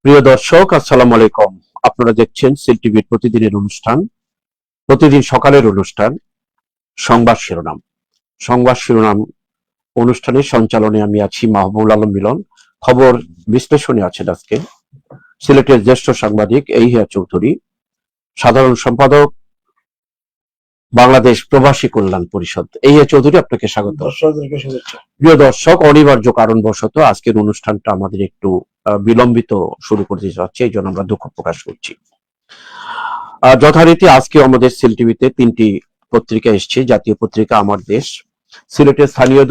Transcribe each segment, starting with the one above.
প্রিয় দর্শক, আসসালামু আলাইকুম। আপনারা দেখছেন সিল টিভির প্রতিদিনের অনুষ্ঠান, প্রতিদিন সকালের অনুষ্ঠান সংবাদ শিরোনাম অনুষ্ঠানের সঞ্চালনে আমি আছি মাহবুবুল আলম মিলন। খবর বিশ্লেষণে আছেন আজকে সিলেটের জ্যেষ্ঠ সাংবাদিক এইহিয়া চৌধুরী, সাধারণ সম্পাদক বাংলাদেশ প্রবাসী কল্যাণ পরিষদ। এইহিয়া চৌধুরী, আপনাকে স্বাগত। প্রিয় দর্শক, অনিবার্য কারণবশত আজকের অনুষ্ঠানটা আমাদের একটু বিলম্বিত শুরু করতে যাচ্ছে, এই জন্য আমরা দুঃখ প্রকাশ করছি। যথারীতি আজকে আমাদের সিল টিভিতে 3টি পত্রিকা এসছে। জাতীয় পত্রিকা আমার দেশ, সিলেটের স্থানীয়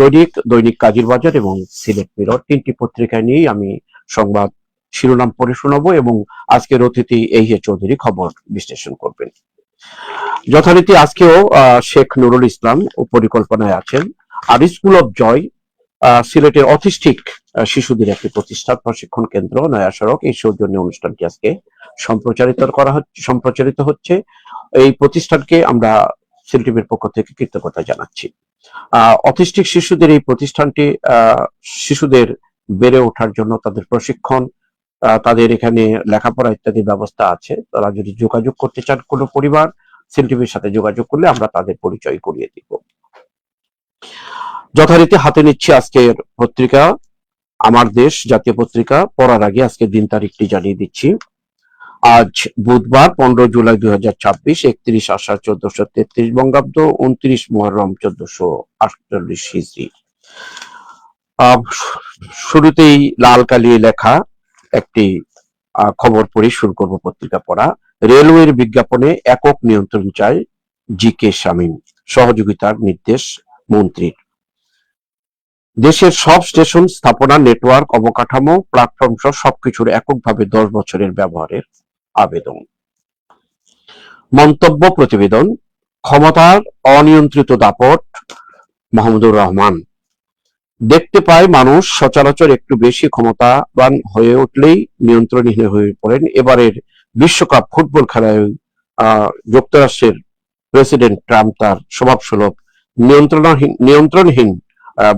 দৈনিক কাজীর বাজার এবং সিলেট মিরর, 3টি পত্রিকা নিয়েই আমি সংবাদ শিরোনাম পড়ে শোনাবো এবং আজকের অতিথি এইহিয়া চৌধুরী খবর বিশ্লেষণ করবেন। যথারীতি আজকেও শেখ নুরুল ইসলাম পরিকল্পনায় আছেন। আর স্কুল অফ জয় সিলেটের অটিস্টিক শিশুদের একটি প্রতিষ্ঠান, প্রশিক্ষণ কেন্দ্র, নয়া সড়ক, এই সৌজন্যে অনুষ্ঠানটি আজকে সম্প্রচারিত হচ্ছে। এই প্রতিষ্ঠানকে আমরা সিল টিভির পক্ষ থেকে কৃতজ্ঞতা জানাচ্ছি। অটিস্টিক শিশুদের এই প্রতিষ্ঠানটি শিশুদের বেড়ে ওঠার জন্য তাদের প্রশিক্ষণ, তাদের এখানে লেখাপড়া ইত্যাদি ব্যবস্থা আছে। তারা যদি যোগাযোগ করতে চান কোনো পরিবার, সিল টিভির সাথে যোগাযোগ করলে আমরা তাদের পরিচয় করিয়ে দিব। যথারীতি হাতে নিচ্ছি আজকের পত্রিকা আমার দেশ, জাতীয় পত্রিকা। পড়ার আগে আজকে দিন তারিখটি জানিয়ে দিচ্ছি। আজ বুধবার 15 জুলাই 2026, 31 আষাঢ় 1433 বঙ্গাব্দ, 29 মুহররম 1448 হিজরি। শুরুতেই লাল কালিয়ে লেখা একটি খবর পড়ে শুরু করব পত্রিকা পড়া। রেলওয়ের বিজ্ঞাপনে একক নিয়ন্ত্রণ চায় জি.কে. শামীম, সহযোগিতার নির্দেশ মন্ত্রীর। দেশের সব স্টেশন স্থাপনা, নেটওয়ার্ক, অবকাঠামো, প্ল্যাটফর্ম সহ সবকিছুর এককভাবে 10 বছরের ব্যবহারের আবেদন। মন্তব্য প্রতিবেদন, ক্ষমতার অনিয়ন্ত্রিত দাপট মাহমুদুর রহমান। দেখতে পায় মানুষ সচরাচর একটু বেশি ক্ষমতাবান হয়ে উঠলেই নিয়ন্ত্রণহীন হয়ে পড়েন। এবারের বিশ্বকাপ ফুটবল খেলায় যুক্তরাষ্ট্রের প্রেসিডেন্ট ট্রাম্প তার স্বভাবসুলভ নিয়ন্ত্রণহীন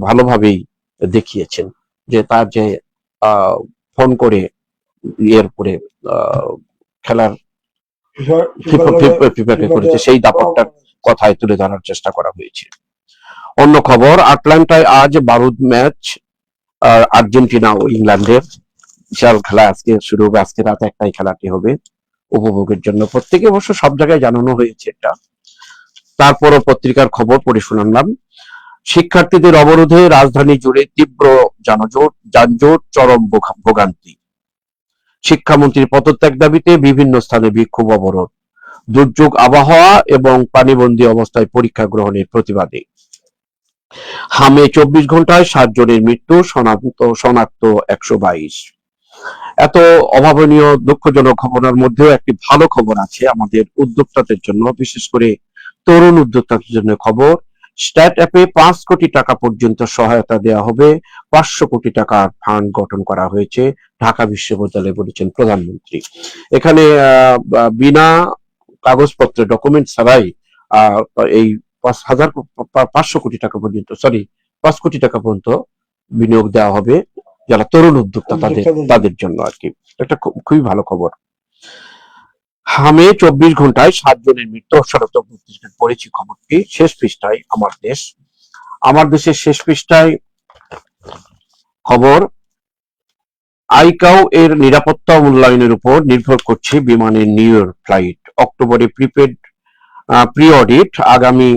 ভালোভাবেই দেখিয়েছেন, যে তার যে ফোন করে ইয়ের উপরে খেলার ফিফাকে করেছে, সেই দাপটটার কথায় তুলে ধরার চেষ্টা করা হয়েছে। অন্য খবর, আটলান্টায় আজ বারুদ ম্যাচ, আর্জেন্টিনা ও ইংল্যান্ডের বিশাল খেলা আজকে শুরু হবে। আজকে রাত 1টায় খেলাটি হবে উপভোগের জন্য। প্রত্যেকে অবশ্য সব জায়গায় জানানো হয়েছে এটা। তারপরও পত্রিকার খবর পড়ে শোনালাম। শিক্ষার্থীদের অবরোধে রাজধানী জুড়ে তীব্র যানজট, চরম ভোগান্তি। শিক্ষামন্ত্রীর পদত্যাগ দাবিতে বিভিন্ন স্থানে বিক্ষোভ, অবরোধ। দুর্যোগ আবহাওয়া এবং পানিবন্দী অবস্থায় পরীক্ষা গ্রহণের প্রতিবাদে। হামে 24 ঘন্টায় 7 জনের মৃত্যু, শনাক্ত 122। এত অভাবনীয় দুঃখজনক খবরের মধ্যেও একটি ভালো খবর আছে আমাদের উদ্যোক্তাদের জন্য, বিশেষ করে তরুণ উদ্যোক্তাদের জন্য খবর। স্ট্যাট অ্যাপে 5 কোটি টাকা পর্যন্ত সহায়তা দেওয়া হবে। 500 কোটি টাকার ফান্ড গঠন করা হয়েছে, ঢাকা বিশ্ববিদ্যালয়ে বলেছেন প্রধানমন্ত্রী। এখানে বিনা কাগজপত্র, ডকুমেন্ট ছাড়াই এই 500 কোটি টাকা পর্যন্ত 5 কোটি টাকা পর্যন্ত বিনিয়োগ দেওয়া হবে যারা তরুণ উদ্যোক্তা তাদের জন্য আর কি। একটা খুবই ভালো খবর। হামে 24 ঘন্টায় 7 জনের মৃত্যু, পড়েছি খবরটি শেষ পৃষ্ঠায় আমার দেশের শেষ পৃষ্ঠায় খবর। আইকাও এর নিরাপত্তা মূল্যায়নের উপর নির্ভর করছে বিমানের নিউ ইয়র্ক ফ্লাইট। অক্টোবরে প্রি অডিট, আগামী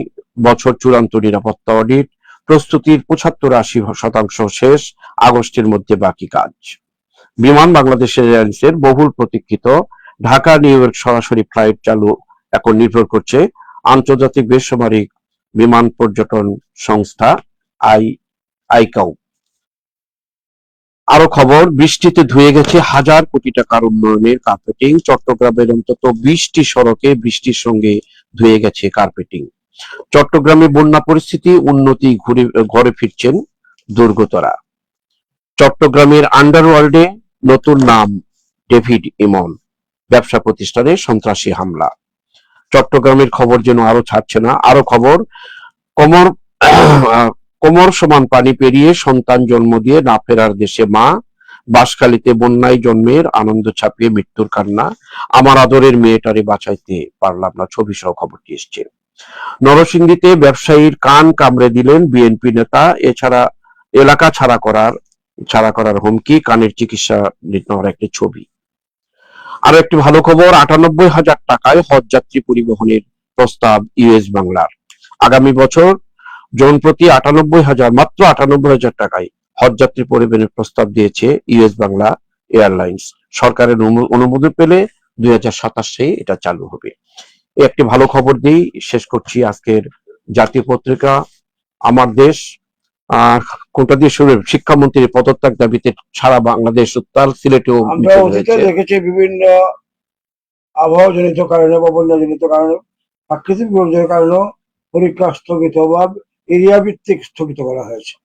বছর চূড়ান্ত নিরাপত্তা অডিট। প্রস্তুতির 75-80% শেষ, আগস্টের মধ্যে বাকি কাজ। বিমান বাংলাদেশ এয়ারলাইন্সের বহুল প্রতীক্ষিত ঢাকা নিউ ইয়র্ক সরাসরি ফ্লাইট চালু এখন নির্ভর করছে আন্তর্জাতিক বেসামরিক বিমান পর্যটন সংস্থা আইকাও। আরো খবর, বৃষ্টিতে ধুয়ে গেছে 1000 কোটি টাকার উন্নয়নের কার্পেটিং। চট্টগ্রামের অন্তত 20টি সড়কে বৃষ্টির সঙ্গে ধুয়ে গেছে কার্পেটিং। চট্টগ্রামে বন্যা পরিস্থিতি উন্নতি, ঘরে ফিরছেন দুর্গতরা। চট্টগ্রামের আন্ডারওয়ার্ল্ডে নতুন নাম ডেভিড ইমন, ব্যবসা প্রতিষ্ঠানে সন্ত্রাসী হামলা। চট্টগ্রামের খবর যেন আরো ছাড়ছে না। আরো খবর, কোমর সমান পানি পেরিয়ে সন্তান জন্ম দিয়ে না ফেরার দেশে মা, বাঁশখালীতে বন্যায় জন্মের আনন্দ ছাপিয়ে মৃত্যুর কান্না, আমার আদরের মেয়েটারে বাঁচাইতে পারলাম না, ছবি সহ খবরটি এসছে। নরসিংদীতে ব্যবসায়ীর কান কামড়ে দিলেন বিএনপি নেতা, এছাড়া এলাকা ছাড়া করার হুমকি, কানের চিকিৎসা নেওয়ার একটি ছবি। আরো একটি ভালো খবর, ৯৮,০০০ টাকায় হজ যাত্রী পরিবহনের প্রস্তাব ইউএস বাংলার। আগামী বছর জন প্রতি মাত্র ৯৮,০০০ টাকায় হজ যাত্রী পরিবহনের প্রস্তাব দিয়েছে ইউএস বাংলা এয়ারলাইন্স। সরকারের অনুমোদন পেলে ২০২৭ এটা চালু হবে। একটি ভালো খবর দিয়েই শেষ করছি আজকের জাতীয় পত্রিকা আমার দেশ। কোনটা দিয়ে শুরু? শিক্ষামন্ত্রীর পদত্যাগ দাবিতে সারা বাংলাদেশ উত্তাল, সিলেটেও আমরা অতীতে দেখেছি বিভিন্ন আবহাওয়া জনিত কারণে বা বন্যা জনিত কারণে, প্রাকৃতিক বিপর্যয়ের কারণে পরীক্ষা স্থগিত বা এরিয়া ভিত্তিক স্থগিত করা হয়েছে।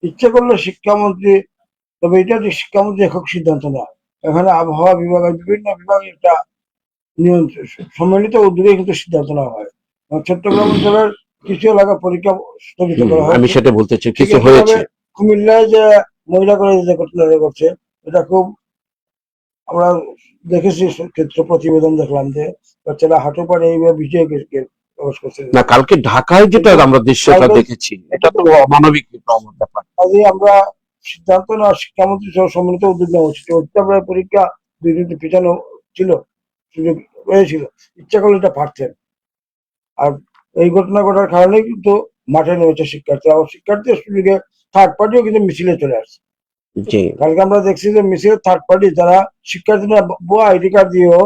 ইচ্ছে করলে শিক্ষামন্ত্রী, তবে এটা যে শিক্ষামন্ত্রী একক সিদ্ধান্ত না, এখানে আবহাওয়া বিভাগের বিভিন্ন বিভাগের একটা নিয়ন্ত্রণ সম্মিলিত উদ্যোগে কিন্তু সিদ্ধান্ত নেওয়া হয়। চট্টগ্রাম অঞ্চলের কিছু এলাকা পরীক্ষা স্থগিত করা হয়। আমি সেটা বলতে চাই, কিছু হয়েছে। কুমিল্লায় যে মহিলা কলেজে যে ঘটনাটা ঘটছে, এটা খুব আমরা দেখেছি, ক্ষেত্র প্রতিবেদন দেখলাম যে বাচ্চারা হাঁটু পাড়ে এইভাবে ভিজে প্রবেশ করছে। না, কালকে ঢাকায় যেটা আমরা দৃশ্যটা দেখেছি, এটা তো অমানবিক ব্যাপার। কাজে আমরা সিদ্ধান্ত নেওয়া শিক্ষামন্ত্রী সহ সম্মিলিত উদ্যোগ নেওয়া উচিত। পরীক্ষা ২ দিন পিছানো ছিল, সুযোগ রয়েছিল, ইচ্ছা করলে এটা পারতেন। আর এই ঘটনা ঘটার কারণে কিন্তু মাঠে নেমেছে শিক্ষার্থী, আবার শিক্ষার্থীর সুযোগে থার্ড পার্টিও কিন্তু মিছিলে চলে আসছে। কালকে আমরা দেখছি যে মিছিলের থার্ড পার্টি যারা শিক্ষার্থীরা ভুয়া আইডি কার্ড দিয়েও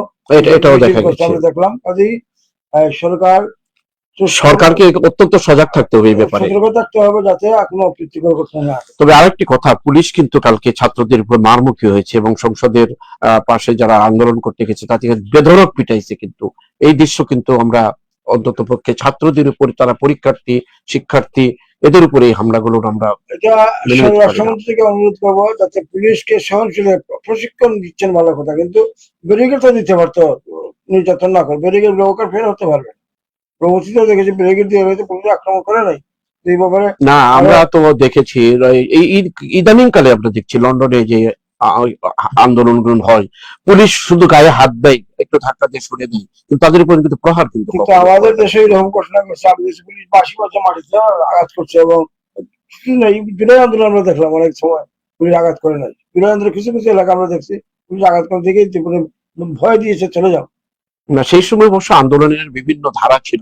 আমরা দেখলাম। কাজেই সরকারকে অত্যন্ত সজাগ থাকতে হবে এই ব্যাপারে, সতর্ক থাকতে হবে যাতে কোনো অপ্রীতিকর ঘটনা না ঘটে। তবে আরেকটি কথা, পুলিশ কিন্তু কালকে ছাত্রদের উপর মারমুখী হয়েছে এবং সংসদের পাশে যারা আন্দোলন করতে গেছে তাদেরকে বেধড়ক পিটাইছে। কিন্তু এই দৃশ্য কিন্তু আমরা অন্তত পক্ষে ছাত্রদের উপর, তারা পরীক্ষার্থী, শিক্ষার্থী, এদের উপরে এই হামলাগুলো আমরা রাষ্ট্রমন্ত্রীকে অনুরোধ করবো যাতে পুলিশকে সহনশীল প্রশিক্ষণ দিচ্ছেন ভালো কথা, কিন্তু ব্যারিকেড তো দিতে পারতো, নির্যাতন না করে ব্যারিকেড ব্যবহার ফের হতে পারবে। প্রবর্তিত দেখেছি ব্যারিকেড দিয়ে হয়তো পুলিশ আক্রমণ করে নাই এই ব্যাপারে। না, আমরা তো দেখেছি এই ইদানিং কালে আমরা দেখছি লন্ডনে যে আন্দোলন হয়, পুলিশ শুধু গায়ে হাত দেয়, একটু ধাক্কা দিয়ে সরে দেয়, কিন্তু তাদের উপর কিন্তু প্রহার কিন্তু আমাদের দেশে এরকম ঘটনা করছে। পুলিশ বাঁশি বাজা মাটিতে আঘাত করছে, এবং জুলাই আন্দোলন আমরা দেখলাম অনেক সময় পুলিশ আঘাত করে নাই। জুলাই আন্দোলন কিছু কিছু এলাকা আমরা দেখছি পুলিশ আঘাত করে দেখে ভয় দিয়েছে চলে যাও। না, সেই সময় অবশ্য আন্দোলনের বিভিন্ন ধারা ছিল,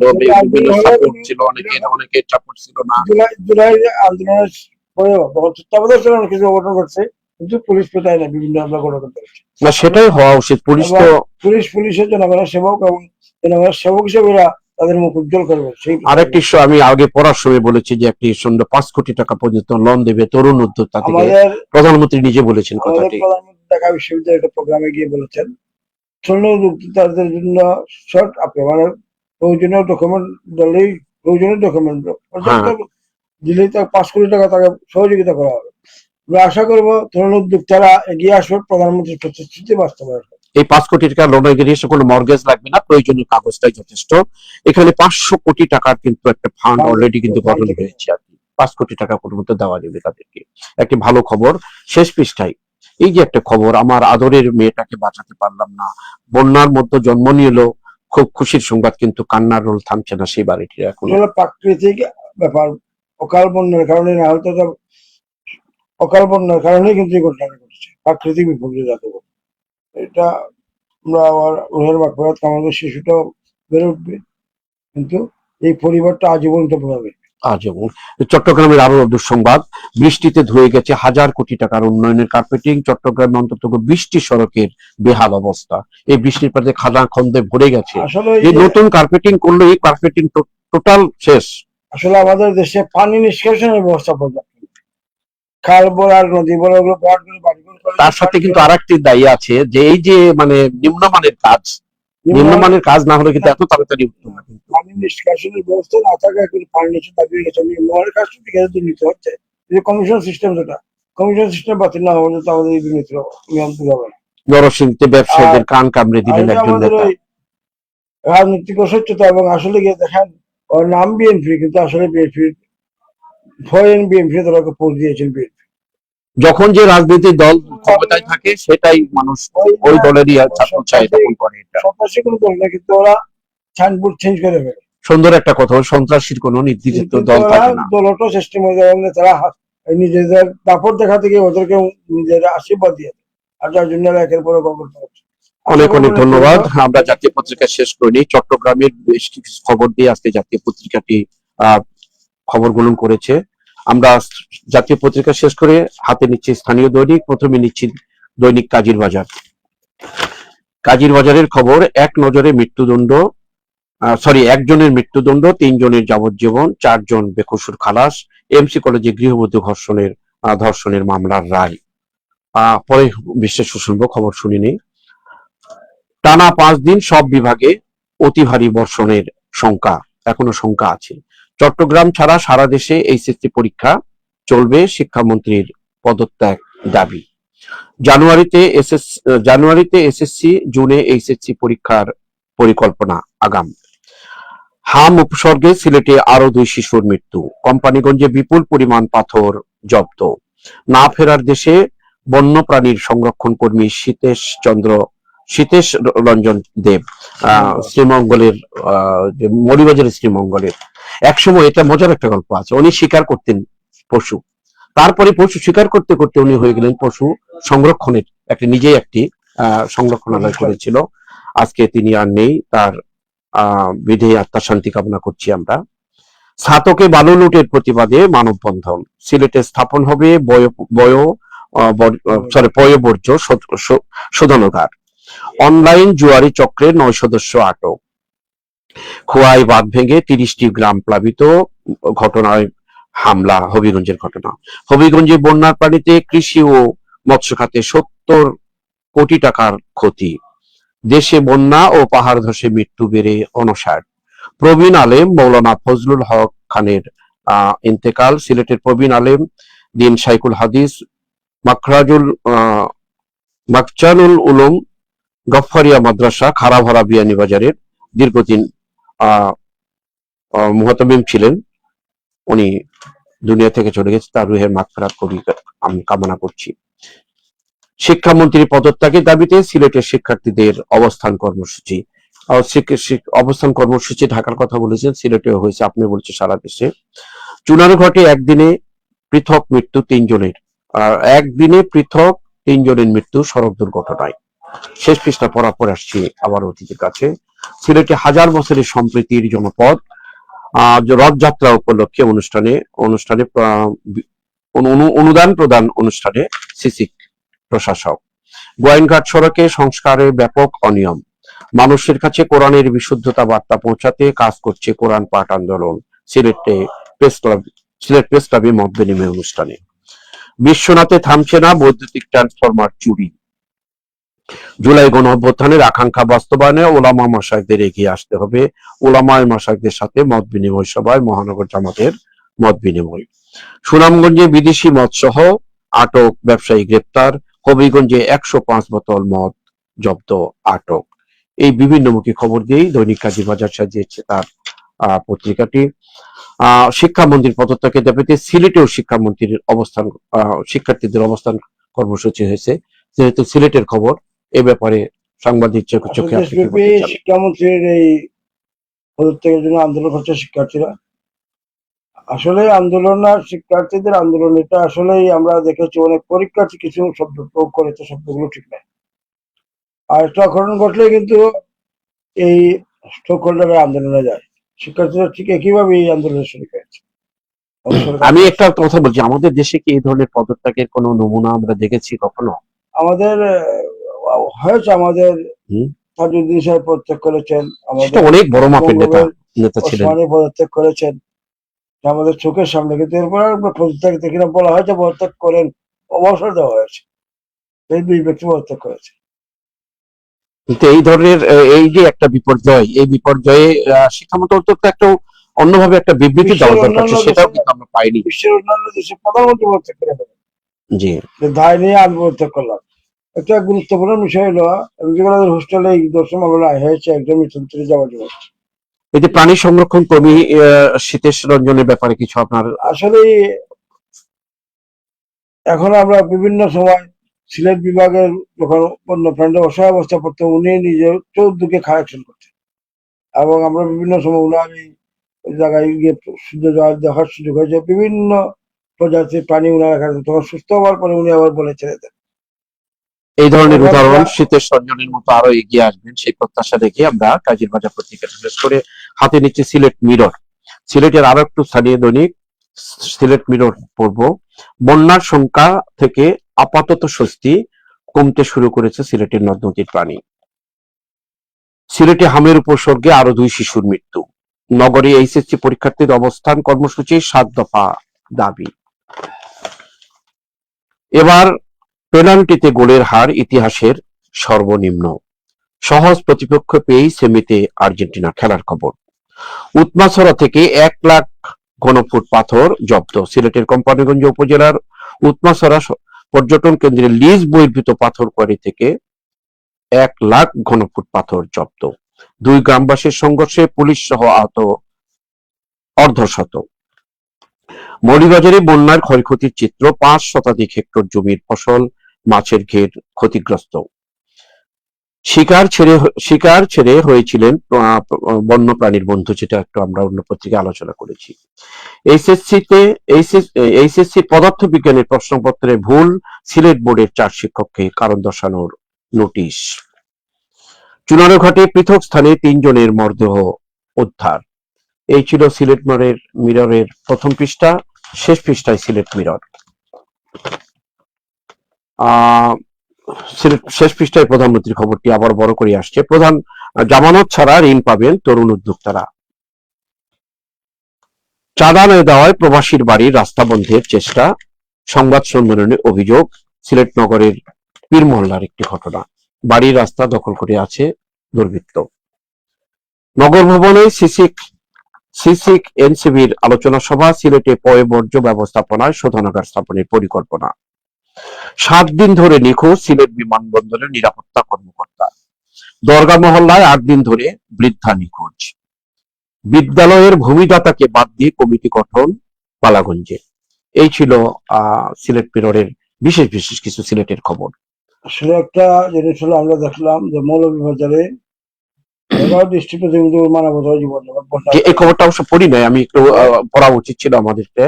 বিভিন্ন সাপোর্ট ছিল, অনেকে সাপোর্ট ছিল না। জুলাই আন্দোলনের তত্ত্বাবধায়ক কিছু অঘটন ঘটছে, কিন্তু পুলিশ পেটায় না, বিভিন্ন আমরা ঘটনা করছি না, সেটাই হওয়া উচিত। পুলিশের জনগণের সেবক এবং জনগণের সেবক হিসেবে তাদের মুখ উজ্জ্বল করবে। আরেকটি আমি আগে পড়ার সময় বলেছি যে একটি ৫ কোটি টাকা পর্যন্ত লোন দেবে তরুণ উদ্যোক্তা থেকে, প্রধানমন্ত্রী নিজে বলেছেন কথাটি। প্রধানমন্ত্রী ঢাকা বিশ্ববিদ্যালয়ের একটা প্রোগ্রামে গিয়ে বলেছেন তরুণ উদ্যোক্তাদের জন্য শর্ট আপে মানে প্রয়োজনীয় ডকুমেন্ট দিলেই, প্রয়োজনীয় ডকুমেন্ট দিলেই তার ৫ কোটি টাকা তাকে সহযোগিতা করা হবে। আমরা আশা করবো তরুণ উদ্যোক্তারা এগিয়ে আসবে, প্রধানমন্ত্রীর প্রতিশ্রুতি বাস্তবায়ন। এই ৫ কোটি টাকা লোনের গিয়ে কোনো মর্গেজ লাগবে না, প্রয়োজনীয় কাগজটাই যথেষ্ট। এখানে ৫০০ কোটি টাকার কিন্তু একটা ফান্ড অলরেডি কিন্তু গঠন হয়েছে আর কি, ৫ কোটি টাকা পর্যন্ত দেওয়া যাবে তাদেরকে। একটি ভালো খবর শেষ পৃষ্ঠায়, এই যে একটা খবর, আমার আদরের মেয়েটাকে বাঁচাতে পারলাম না, বন্যার মধ্যে জন্ম নিলো, খুব খুশির সংবাদ, কিন্তু কান্নার রোল থামছে না সেই বাড়িটির। এখন প্রাকৃতিক ব্যাপার, অকাল বন্যার কারণে না হয়তো, অকাল বন্যার কারণে কিন্তু এই ঘটনাটা ঘটেছে, প্রাকৃতিক বিপর্যয় যাতে বলে। এটা আমরা আবার রোহের মাগফিরাত কামনা করি, শিশুটাও বেড়ে উঠবে, কিন্তু এই পরিবারটা আজীবন তো প্রভাবে। আজীবন। চট্টগ্রামের আরো দুঃসংবাদ, বৃষ্টিতে ধুয়ে গেছে ১,০০০ কোটি টাকার উন্নয়নের কার্পেটিং, চট্টগ্রামে অন্তত ২০টি সড়কের বেহাল অবস্থা। এই বৃষ্টির পরে খাদা খন্দে ভরে গেছে, এই নতুন কার্পেটিং করলে এই কার্পেটিং টোটাল শেষ। আসলে আমাদের দেশে পানি নিষ্কাশনের ব্যবস্থা পর্যাপ্ত, খাল বড়ার নদী বড় গুলো তার সাথে কিন্তু আরেকটি দায়ী আছে যে এই যে মানে নিম্নমানের কাজ না হলে কিন্তু এত তাড়াতাড়ি উঠতো না। পানি নিষ্কাশনের ব্যবস্থা না থাকা কিন্তু পানি নিচে দাবি গেছে, নিম্নমানের কাজ দুর্নীতি হচ্ছে। যে কমিশন সিস্টেম, যেটা কমিশন সিস্টেম বাতিল না হলে তো আমাদের এই দুর্নীতি নিয়ম তুলে হবে না। নরসিংদীতে ব্যবসায়ীদের কান কামড়ে দিলেন একজন নেতা। রাজনৈতিক অসচ্ছতা, এবং আসলে গিয়ে দেখেন ওর নাম বিএনপি, কিন্তু আসলে বিএনপির ফরেন বিএনপি তাদেরকে পোস্ট দিয়েছেন বিএনপি। যখন যে রাজনৈতিক দল ক্ষমতায় থাকে সেটাই মানুষ ওই দলেরই ছাত্র চায় তখন করে এটা। সন্ত্রাসী কোনো দল না, কিন্তু ওরা সাইনবোর্ড চেঞ্জ করে ফেলে। সুন্দর একটা কথা, সন্ত্রাসীর কোনো নির্দিষ্ট কিন্তু দল ওরা থাকে না। দলটো সিস্টেম হয়ে যায়, মানে তারা নিজেদের দাপট দেখাতে গিয়ে ওদেরকে নিজেদের আশীর্বাদ দিয়ে দেয়। আর যার জন্য এরা একের পর এক অগ্রসর হচ্ছে। অনেক অনেক ধন্যবাদ। আমরা জাতীয় পত্রিকা শেষ করিনি, চট্টগ্রামের বেশ কিছু খবর দিয়ে আজকে জাতীয় পত্রিকাটি খবরগুলো করেছে। আমরা জাতীয় পত্রিকা শেষ করে হাতে নিচ্ছি স্থানীয় দৈনিক। প্রথমে নিচ্ছি দৈনিক কাজীর বাজার। কাজীর বাজারের খবর, এক নজরে মৃত্যুদণ্ড, একজনের মৃত্যুদণ্ড, 3 জনের যাবজ্জীবন, 4 জন বেকসুর খালাস, এমসি কলেজে গৃহবধূ ধর্ষণের মামলার রায়। পরে বিশেষ শুনবো, খবর শুনিনি। টানা 5 দিন সব বিভাগে অতি ভারী বর্ষণের শঙ্কা, এখনো শঙ্কা আছে। চট্টগ্রাম ছাড়া সারা দেশে এইচএসসি পরীক্ষা চলবে, শিক্ষামন্ত্রীর পদত্যাগ দাবি। জানুয়ারিতে এসএসসি, জুনে এইচএসসি পরীক্ষার পরিকল্পনা আগাম। হাম উপসর্গে সিলেটে আরো 2 শিশুর মৃত্যু। কোম্পানিগঞ্জে বিপুল পরিমাণ পাথর জব্দ। না ফেরার দেশে বন্যপ্রাণীর সংরক্ষণ কর্মী সীতেশ রঞ্জন দেব শ্রীমঙ্গলের মৌলিবাজারের শ্রীমঙ্গলের। একসময়, এটা মজার একটা গল্প আছে, উনি শিকার করতেন পশু, তারপরে পশু শিকার করতে করতে উনি হয়ে গেলেন পশু সংরক্ষণের নিজেই একটি সংরক্ষণালয় করেছিল। আজকে তিনি আর নেই, তার বিধে আত্মার শান্তি কামনা করছি আমরা। ছাতকে বালু লুটের প্রতিবাদে মানববন্ধন। সিলেটে স্থাপন হবে পয়ঃবর্জ্য শোধনাগার। অনলাইন জুয়ারি চক্রের 9 সদস্য আটক। খোয়াই বাঁধ ভেঙে 30টি গ্রাম প্লাবিত, ঘটনায় হামলা। হবিগঞ্জের ঘটনা, হবিগঞ্জে বন্যার পানিতে কৃষি ও মৎস্য খাতে 70 কোটি টাকার ক্ষতি। দেশে বন্যা ও পাহাড় ধসে মৃত্যু বেড়ে 59। প্রবীণ আলেম মৌলানা ফজলুল হক খানের ইন্তেকাল। সিলেটের প্রবীণ আলেম দিন শাইখুল হাদিস মাকজানুল উলুম গফফারিয়া মাদ্রাসা খারাভরা বিয়ানীবাজারের দীর্ঘদিন মুহতামিম ছিলেন, উনি দুনিয়া থেকে চলে গেছে, তার রুহের মাগফিরাত করি আমি কামনা করছি। শিক্ষামন্ত্রীর পদত্যাগের দাবিতে সিলেটের শিক্ষার্থীদের অবস্থান কর্মসূচি ঢাকার কথা বলেছেন, সিলেটেও হয়েছে, আপনি বলছেন সারা দেশে। চুনারুঘাটে একদিনে পৃথক মৃত্যু 3 জনের, মৃত্যু সড়ক দুর্ঘটনায়। শেষ পৃষ্ঠা পড়ার পর আসছি আবার অতিথির কাছে। সিলেটে 1000 বছরের সম্প্রীতির জনপদ, রথযাত্রা উপলক্ষে অনুষ্ঠানে অনুদান প্রদান অনুষ্ঠানে সিসি প্রশাসক। গোয়াইনঘাট সড়কে সংস্কারে ব্যাপক অনিয়ম। মানুষের কাছে কোরআনের বিশুদ্ধতা বার্তা পৌঁছাতে কাজ করছে কোরআন পাঠ আন্দোলন। সিলেট প্রেস ক্লাবে মত বিনিময় অনুষ্ঠানে। বিশ্বনাথে থামছে না বৈদ্যুতিক ট্রান্সফরমার চুরি। জুলাই গণ অভ্যুত্থানের আকাঙ্ক্ষা বাস্তবায়নে ওলামা মাশায়েখদের এগিয়ে আসতে হবে। ওলামায়ে মাশায়েখদের সাথে মত বিনিময় সভায় মহানগর জামাতের মত বিনিময়। সুনামগঞ্জে বিদেশি মদ সহ আটক ব্যবসায়ী গ্রেপ্তার। হবিগঞ্জে 105 বোতল মদ জব্দ, আটক। এই বিভিন্নমুখী খবর দিয়েই দৈনিক কাজীর বাজার সাজিয়েছে তার পত্রিকাটি। শিক্ষামন্ত্রীর পদত্যাগের দাবিতে সিলেটেও শিক্ষার্থীদের অবস্থান কর্মসূচি হয়েছে, যেহেতু সিলেটের খবর, এ ব্যাপারে সাংবাদিক চোখে শিক্ষামন্ত্রীর এই পদত্যাগের জন্য আন্দোলন করছে শিক্ষার্থীরা। আসলে আন্দোলন আর শিক্ষার্থীদের আন্দোলন, এটা আসলেই আমরা দেখেছি অনেক পরীক্ষার্থী কিছু শব্দ প্রয়োগ করেছে, শব্দগুলো ঠিক নাই। আর একটা ঘটনা ঘটলে কিন্তু এই স্টক হোল্ডারের আন্দোলনে যায়, শিক্ষার্থীরা ঠিক একইভাবে এই আন্দোলনের শরীর হয়েছে। আমি একটা কথা বলছি, আমাদের দেশে কি এই ধরনের পদত্যাগের কোনো নমুনা আমরা দেখেছি কখনো? আমাদের হয়েছে, আমাদের তাজউদ্দিন সাহেব পদত্যাগ করেছেন, আমাদের অনেক বড় মাপের নেতা ছিলেন, পদত্যাগ করেছেন আমাদের চোখের সামনে, কিন্তু এরপর পদত্যাগ দেখি না, বলা হয়েছে পদত্যাগ করেন, অবসর দেওয়া হয়েছে, এই 2 ব্যক্তি পদত্যাগ করেছে। কিন্তু এই ধরনের এই যে একটা বিপর্যয়, এই বিপর্যয়ে শিক্ষামন্ত্রী তো একটা অন্যভাবে একটা বিবৃতি দেওয়া দরকার, সেটাও কিন্তু আমরা পাইনি। বিশ্বের অন্যান্য দেশে প্রধানমন্ত্রী পদত্যাগ করে ফেলেন, জি, দায় নিয়ে আমি পদত্যাগ করলাম। একটা গুরুত্বপূর্ণ বিষয় হলো, আমাদের হোস্টেলে এই দর্শন মামলা হয়েছে, একজন মৃত্যুঞ্জয় যাওয়া। এই যে প্রাণী সংরক্ষণ কর্মী সীতেশ রঞ্জনের ব্যাপারে কিছু আপনার? আসলে এখন আমরা বিভিন্ন সময় সিলেট বিভাগের যখন বন্য প্রাণীর অসহায় অবস্থা পড়তো উনি নিজে চৌদ্দকে কালেকশন করতেন এবং আমরা বিভিন্ন সময় উনার এই জায়গায় গিয়ে সূর্য দেখার সুযোগ হয়েছে। বিভিন্ন প্রজাতির প্রাণী উনার এখানে তখন সুস্থ হওয়ার পরে উনি আবার বলে ছেড়ে দেন। এই ধরনের উদাহরণ শীতের সঞ্জনের মতো আরো এগিয়ে আসবেন সেই প্রত্যাশা রেখে আমরা কাজীর বাজার পত্রিকা শেষ করে হাতে নিচ্ছি সিলেট মিরর। সিলেটের আরো একটু স্থানীয় দৈনিক সিলেট মিরর পড়ব। বন্যার সংখ্যা থেকে আপাতত স্বস্তি, কমতে শুরু করেছে সিলেটের নদ নদীর পানি। সিলেটে হামের উপসর্গে আরো 2 শিশুর মৃত্যু। নগরে এইচএসসি পরীক্ষার্থীদের অবস্থান কর্মসূচি 7 দফা দাবি। এবার পেনাল্টিতে গোলের হার ইতিহাসের সর্বনিম্ন। সহজ প্রতিপক্ষ পেয়েই সেমিতে আর্জেন্টিনা। খেলার খবর। উৎমাছড়া থেকে 1 লাখ ঘনফুট পাথর জব্দ। সিলেটের কোম্পানিগঞ্জ উপজেলার উৎমাছড়া পর্যটন কেন্দ্রের লিজ বহির্ভূত পাথর কোয়ারি থেকে 1 লাখ ঘনফুট পাথর জব্দ। 2 গ্রামবাসীর সংঘর্ষে পুলিশ সহ আহত অর্ধশত। মৌলভীবাজারে বন্যার ক্ষয়ক্ষতির চিত্র। 5 শতাধিক হেক্টর জমির ফসল, মাছের ঘের ক্ষতিগ্রস্ত। শিকার ছেড়ে হয়েছিলেন বন্যপ্রাণীর বন্ধু, যেটা একটু আমরা অন্য পত্রিকায় আলোচনা করেছি। এইচএসসি পদার্থ বিজ্ঞানের প্রশ্নপত্রে ভুল, সিলেট বোর্ডের 4 শিক্ষককে কারণ দর্শানোর নোটিশ। চুনারুঘাটে পৃথক স্থানে 3 জনের মরদেহ উদ্ধার। এই ছিল সিলেট মিররের প্রথম পৃষ্ঠা। শেষ পৃষ্ঠায় সিলেট মিরর। শেষ পৃষ্ঠায় প্রধানমন্ত্রীর খবরটি আবার বড় করে আসছে। প্রধান জামানত ছাড়া ঋণ পাবেন তরুণ উদ্যোক্তারা। চাঁদা না দেওয়ায় প্রবাসীর বাড়ির রাস্তা বন্ধের চেষ্টা। সংবাদ সম্মেলনে অভিযোগ। সিলেট নগরের পীর মহল্লার একটি ঘটনা। বাড়ির রাস্তা দখল করে আছে দুর্বৃত্ত। নগর ভবনে সিসিক এনসিবির আলোচনা সভা। সিলেটে পয় বর্জ্য ব্যবস্থাপনায় শোধনাগার স্থাপনের পরিকল্পনা। 7 দিন ধরে নিখোঁজ সিলেট বিমানবন্দরের নিরাপত্তা কর্মকর্তা। দরগা মহল্লায় 8 দিন ধরে বৃদ্ধা নিখোঁজ। বিদ্যালয়ের ভূমিদাতাকে বাদ দিয়ে কমিটি গঠন পালাগঞ্জে। এই ছিল সিলেট মিররের বিশেষ বিশেষ কিছু সিলেটের খবর। আসলে একটা জিনিস হলো আমরা দেখলাম যে মৌলভীবাজারে 11 ডিস্ট্রিক্টে মানবতার জীবন এই খবরটা অবশ্য পড়ি নাই, আমি একটু পড়া উচিত ছিল আমাদেরকে।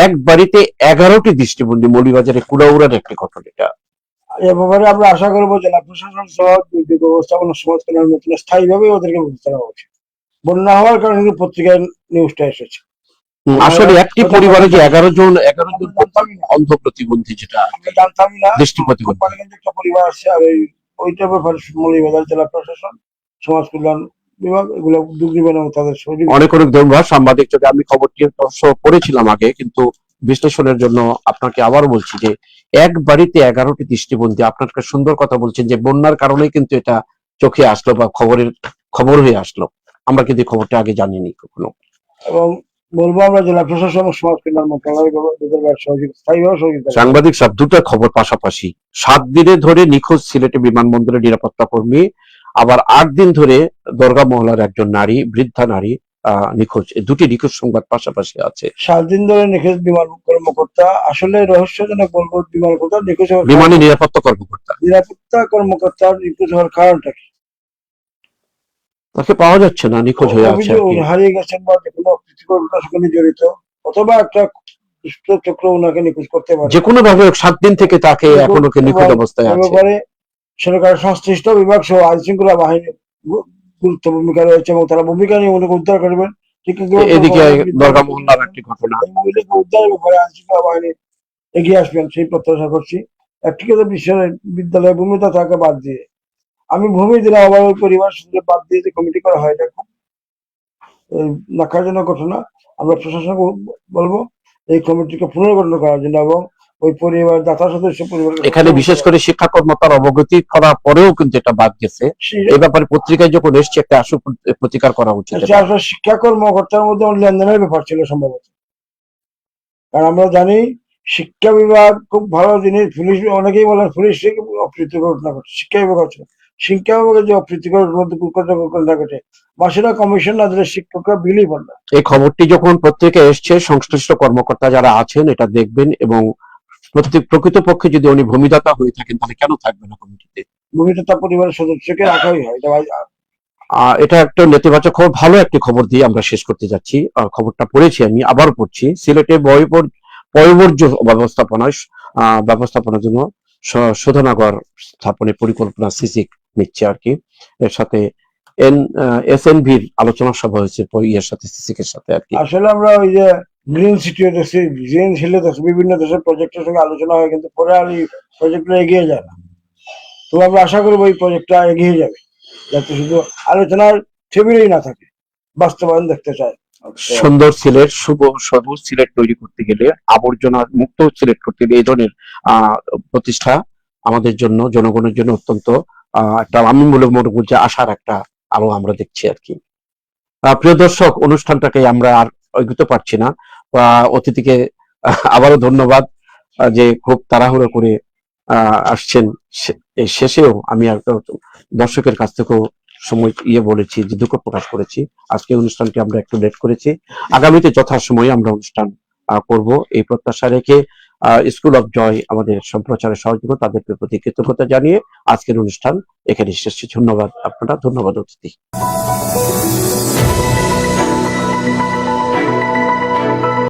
এক বাড়িতে 11টি দৃষ্টিবন্দী। মৌলভীবাজারে কুড়াউড়ার একটি ঘটনা এটা। এ ব্যাপারে আমরা আশা করবো জেলা প্রশাসন সহ দুর্যোগ ব্যবস্থাপনা সমাজ কল্যাণ মন্ত্রণালয় স্থায়ীভাবে ওদেরকে ব্যবস্থা নেওয়া উচিত। বন্যা হওয়ার কারণে পত্রিকায় নিউজটা এসেছে। আসলে একটি পরিবারে যে 11 জন অন্ধ প্রতিবন্ধী, যেটা আমরা জানতামই না। দৃষ্টি প্রতিবন্ধী একটা পরিবার আছে, আর ওইটা ব্যাপারে মৌলভীবাজার জেলা প্রশাসন, সমাজ কল্যাণ বিভাগ এগুলো উদ্যোগ নেবেন এবং তাদের অনেক ধন্যবাদ। সাংবাদিক যদি আমি খবরটি পড়েছিলাম আগে, কিন্তু বিশ্লেষণের জন্য আপনাকে আবার বলছি যে এক বাড়িতে 11টি দৃষ্টিবন্ধী। আপনাকে সুন্দর কথা বলছেন যে বন্যার কারণে কিন্তু এটা চোখে আসলো বা খবর হয়ে আসলো। আমরা কিন্তু খবরটা আগে জানিনি কখনো। এবং বলবো আমরা জেলা প্রশাসন ও সমাজ কল্যাণ মন্ত্রণালয় স্থায়ীভাবে সাংবাদিক সাহেব, দুটো খবর পাশাপাশি। 7 দিনে ধরে নিখোঁজ সিলেটে বিমানবন্দরের নিরাপত্তা কর্মী, আবার 8 দিন ধরে দরগা মহলার একজন নারী, বৃদ্ধা নারী নিখোঁজ। দুটি নিখোঁজ সংবাদ পাশাপাশি আছে। 7 দিন ধরে নিখোঁজ বিমান কর্মকর্তা। আসলে রহস্যজনক বলবো, বিমানের নিরাপত্তা কর্মকর্তার নিখোঁজ হওয়ার কারণটা কি? তাকে পাওয়া যাচ্ছে না, নিখোঁজ হয়ে আছে, হারিয়ে গেছেন বা কোনো অপ্রীতিকর ঘটনার সঙ্গে জড়িত, অথবা একটা দুষ্ট চক্র ওনাকে নিখোঁজ করতে পারে। যে কোনো ভাবে 7 দিন থেকে তাকে এখনো নিখোঁজ অবস্থায় আছে। সরকার সংশ্লিষ্ট বিভাগ সহ আইন শৃঙ্খলা বাহিনী গুরুত্ব ভূমিকা রয়েছে এবং তারা ভূমিকা নিয়ে ওনাকে উদ্ধার করবেন। এদিকে দরগা মহল্লার একটি ঘটনা, উদ্ধারের ব্যাপারে আইন শৃঙ্খলা বাহিনী এগিয়ে আসবেন সেই প্রত্যাশা করছি। একটি কথা বিদ্যালয় ভূমিদাতাকে বাদ দিয়ে, আমি ভূমি দিলাম আবার ওই পরিবার সঙ্গে বাদ দিয়ে যে কমিটি করা হয়, এটা খুব নাকারজনক ঘটনা। আমরা প্রশাসন বলবো এই কমিটিকে পুনর্গঠন করার জন্য এবং ওই পরিবার দাতা সদস্য পরিবার, এখানে বিশেষ করে শিক্ষা কর্মকর্তার অবগতি করার পরেও কিন্তু এটা বাদ গেছে। এই ব্যাপারে পত্রিকায় যখন এসছে একটা আশু প্রতিকার করা উচিত। শিক্ষা কর্মকর্তার মধ্যে লেনদেনের ব্যাপার ছিল সম্ভবত, কারণ আমরা জানি শিক্ষা বিভাগ খুব ভালো জিনিস। পুলিশ, অনেকেই বলেন পুলিশ অপ্রীতিকর ঘটনা ঘটে, শিক্ষা বিভাগ হচ্ছে শিক্ষা বিভাগে যে অপ্রীতিকর ঘটনা ঘটে মাসেরা কমিশন না দিলে শিক্ষকরা বিলি পান না। এই খবরটি যখন পত্রিকায় এসছে, সংশ্লিষ্ট কর্মকর্তা যারা আছেন এটা দেখবেন এবং প্রকৃতপক্ষে যদি উনি ভূমিদাতা হয়ে থাকেন তাহলে কেন থাকবে না কমিটিতে? ভূমিদাতা পরিবারের সদস্যকে রাখাই হয়, এটা একটা নেতিবাচক খবর। ভালো একটি খবর দিয়ে আমরা শেষ করতে যাচ্ছি। খবরটা পড়েছি, আমি আবার পড়ছি। সিলেটে পয়ঃবর্জ্য ব্যবস্থাপনার জন্য শোধনাগার স্থাপনের পরিকল্পনা সিসিক নিচ্ছে আর কি। এর সাথে এসএনভির আলোচনা সভা হয়েছে ইয়ের সাথে, সিসিক এর সাথে আর কি। আসলে আমরা ওই যে গ্রিন সিটি দেখছি, গ্রিন হিলে দেখছি, বিভিন্ন দেশের প্রজেক্টের সঙ্গে আলোচনা হয়, কিন্তু পরে আর এই প্রজেক্টটা এগিয়ে যায় না। তো আমরা আশা করবো এই প্রজেক্টটা এগিয়ে যাবে, যাতে শুধু আলোচনার টেবিলেই না থাকে, বাস্তবায়ন দেখতে চায়। সুন্দর সিলেট, সবুজ সিলেট তৈরি করতে গেলে, আবর্জনা মুক্ত সিলেট করতে গেলে এই ধরনের প্রতিষ্ঠা আমাদের জন্য, জনগণের জন্য অত্যন্ত একটা, আমি মনে করছি আশার একটা আলো আমরা দেখছি আর কি। প্রিয় দর্শক, অনুষ্ঠানটাকে আমরা আর এগোতে পারছি না। অতিথিকে আবারও ধন্যবাদ যে খুব তাড়াহুড়ো করে আসছেন। এই শেষেও আমি দর্শকের কাছ থেকেও সময় বলেছি যে দুঃখ প্রকাশ করেছি, আজকে অনুষ্ঠানটি আমরা একটু লেট করেছি। আগামীতে যথাসময়ে আমরা অনুষ্ঠান করব এই প্রত্যাশা রেখে স্কুল অফ জয় আমাদের সম্প্রচারে সহযোগিতা, তাদেরকে প্রতি কৃতজ্ঞতা জানিয়ে আজকের অনুষ্ঠান এখানে শেষ। ধন্যবাদ আপনারা, ধন্যবাদ অতিথি।